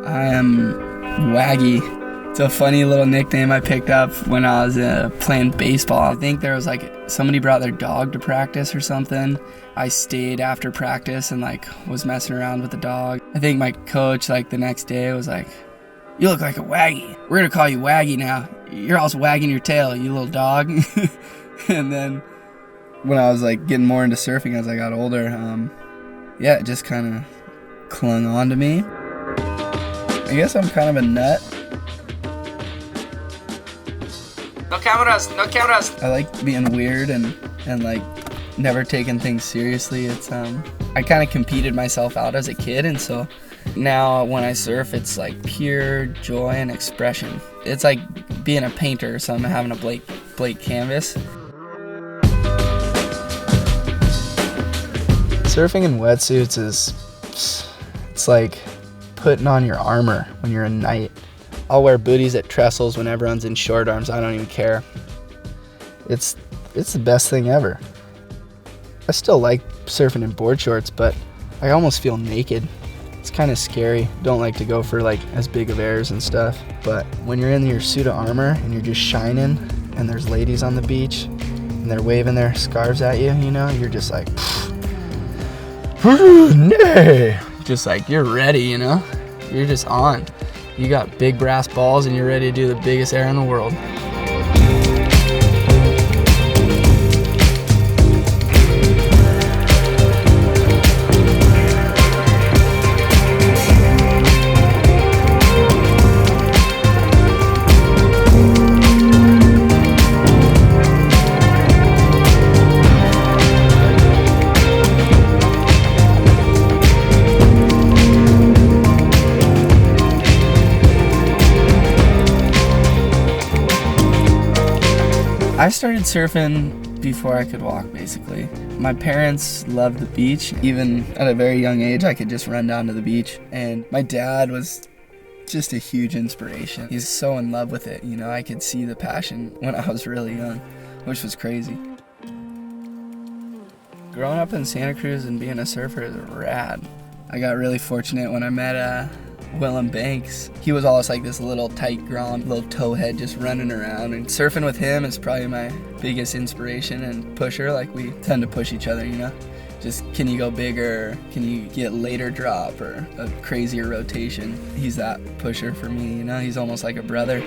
I am Waggy. It's a funny little nickname I picked up when I was playing baseball. I think there was somebody brought their dog to practice or something. I stayed after practice and was messing around with the dog. I think my coach the next day was like, "You look like a Waggy. We're gonna call you Waggy now. You're also wagging your tail, you little dog." And then when I was getting more into surfing as I got older, it just kind of clung on to me. I guess I'm kind of a nut. No cameras, no cameras. I like being weird and never taking things seriously. It's I kind of competed myself out as a kid, and so now when I surf, it's pure joy and expression. It's like being a painter or something, having a blank canvas. Surfing in wetsuits it's like putting on your armor when you're a knight. I'll wear booties at trestles when everyone's in short arms. I don't even care. It's the best thing ever. I still like surfing in board shorts, but I almost feel naked. It's kind of scary. Don't like to go for as big of airs and stuff. But when you're in your suit of armor and you're just shining and there's ladies on the beach and they're waving their scarves at you, you're just like, nay. Just you're ready, You're just on. You got big brass balls and you're ready to do the biggest air in the world. I started surfing before I could walk, basically. My parents loved the beach. Even at a very young age, I could just run down to the beach. And my dad was just a huge inspiration. He's so in love with it, I could see the passion when I was really young, which was crazy. Growing up in Santa Cruz and being a surfer is rad. I got really fortunate when I met Willem Banks. He was always this little tight grom, little towhead just running around, and surfing with him is probably my biggest inspiration and pusher. We tend to push each other, just can you go bigger, can you get later drop or a crazier rotation. He's that pusher for me, he's almost like a brother.